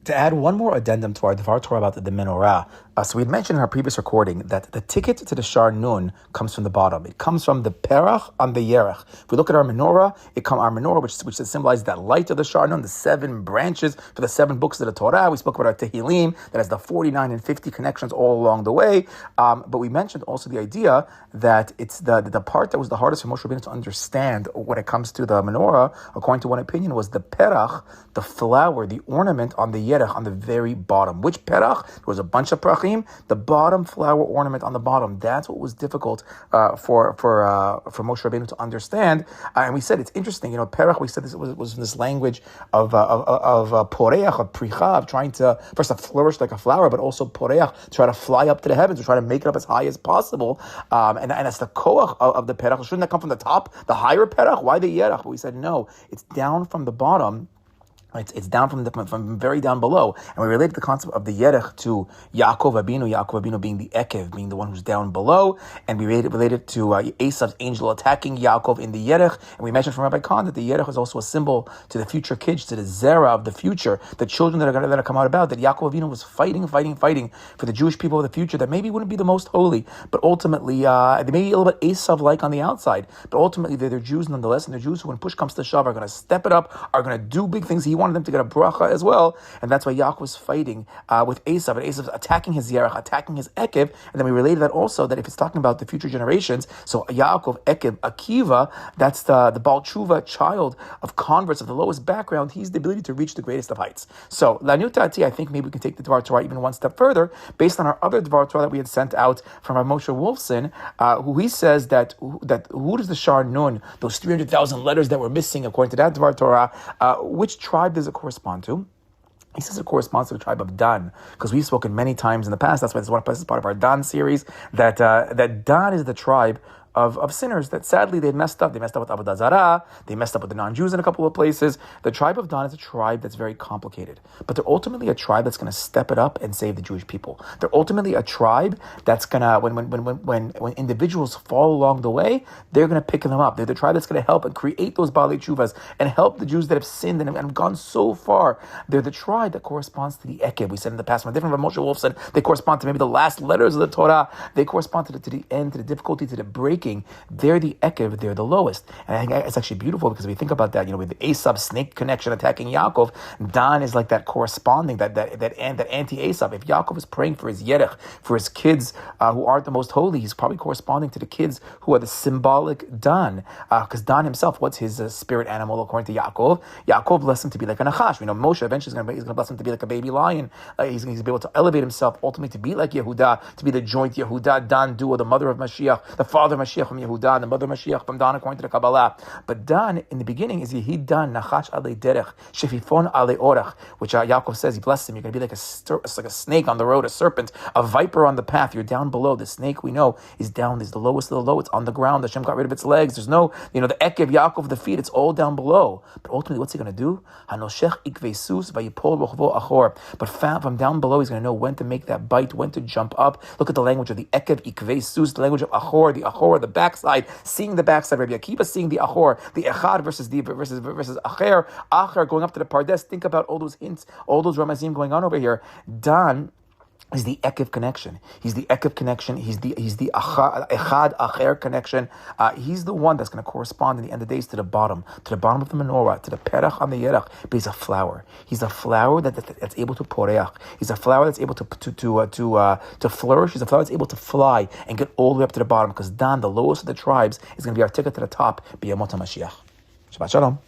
To add one more addendum to our Dvar Torah about the Menorah, so we had mentioned in our previous recording that the ticket to the Shaar Nun comes from the bottom. It comes from the Perach on the Yerech. If we look at our Menorah, our Menorah, which symbolizes that light of the Shaar Nun, the 7 branches for the 7 books of the Torah. We spoke about our Tehillim, that has the 49 and 50 connections all along the way. But we mentioned also the idea that it's the part that was the hardest for Moshe Rabbeinu to understand when it comes to the Menorah, according to one opinion, was the Perach, the flower, the ornament on the Yerech, on the very bottom. Which Perach? There was a bunch of Perachim. The bottom flower ornament on the bottom. That's what was difficult for Moshe Rabbeinu to understand. And we said it's interesting. Perach. We said this was this language of poreach, of pricha, of trying to first to flourish like a flower, but also poreach, try to fly up to the heavens, to try to make it up as high as possible. And that's the koach of the perach. Shouldn't that come from the top, the higher perach? Why the yerach? But we said no. It's down from the bottom. It's down from very down below, and we related the concept of the Yerech to Yaakov Abinu being the Ekev, being the one who's down below, and we related to Esav's angel attacking Yaakov in the Yerech, and we mentioned from Rabbi Khan that the Yerech is also a symbol to the future kids, to the Zera of the future, the children that are come out about, that Yaakov Abinu was fighting for the Jewish people of the future that maybe wouldn't be the most holy, but ultimately, they may be a little bit Esav-like on the outside, but ultimately they're Jews nonetheless, and they're Jews who, when push comes to shove, are going to step it up, are going to do big things. He wanted them to get a bracha as well, and that's why Yaakov was fighting with Esav, and Esav's attacking his Yerach, attacking his Ekev, and then we related that also that if it's talking about the future generations, so Yaakov, Ekev, Akiva, that's the Baal Tshuva child of converts of the lowest background, he's the ability to reach the greatest of heights. So, Lanutati, I think maybe we can take the Dvar Torah even one step further, based on our other Dvar Torah that we had sent out from our Moshe Wolfson, who he says that who does the Shaar Nun, those 300,000 letters that were missing, according to that Dvar Torah, which tribe does it correspond to? He says it corresponds to the tribe of Dan, because we've spoken many times in the past. That's why this is part of our Dan series. That Dan is the tribe of sinners that sadly they messed up. They messed up with Avodah Zarah. They messed up with the non-Jews in a couple of places. The tribe of Dan is a tribe that's very complicated, but they're ultimately a tribe that's going to step it up and save the Jewish people. They're ultimately a tribe that's going to, when individuals fall along the way, they're going to pick them up. They're the tribe that's going to help and create those Baalei Tshuvas and help the Jews that have sinned and have gone so far. They're the tribe that corresponds to the Ekev. We said in the past, when different from Moshe Wolf said, they correspond to maybe the last letters of the Torah. They correspond to the end, to the difficulty, to the breaking. They're the Ekev, they're the lowest. And I think it's actually beautiful because we think about that, with the Esav snake connection attacking Yaakov, Dan is like that corresponding, that anti-Esav. If Yaakov is praying for his Yerech, for his kids who aren't the most holy, he's probably corresponding to the kids who are the symbolic Dan. Because Dan himself, what's his spirit animal according to Yaakov? Yaakov blessed him to be like a Nachash. Moshe eventually is going to bless him to be like a baby lion. He's going to be able to elevate himself ultimately to be like Yehuda, to be the joint Yehuda-Dan duo, the mother of Mashiach, the father of Mashiach from Yehuda, and the mother of Mashiach from Dan according to the Kabbalah. But Dan in the beginning is Yehid Dan Nachash Ale Derech Shefifon Ale Orach, which Yaakov says he blessed him. You're going to be like a snake on the road, a serpent, a viper on the path. You're down below. The snake we know is down. Is the lowest of the low. It's on the ground. Hashem got rid of its legs. There's no, the Ekev Yaakov, the feet. It's all down below. But ultimately, what's he going to do? Hanoshech ikvesus vayipol rochvo achor. But from down below, he's going to know when to make that bite, when to jump up. Look at the language of the Ekev ikvesus, the language of achor, the backside, seeing the backside. Rabbi Akiva seeing the achor, the echad versus acher going up to the pardes. Think about all those hints, all those ramazim going on over here. Dan is the Ekev connection. He's the Ekev connection. He's the Echad Acher connection. He's the one that's going to correspond in the end of the days to the bottom of the Menorah, to the Perach on the Yerach. But he's a flower. He's a flower that's able to poreach. He's a flower that's able to flourish. He's a flower that's able to fly and get all the way up to the bottom. Because Dan, the lowest of the tribes, is going to be our ticket to the top. B'yamot HaMashiach. Shabbat Shalom.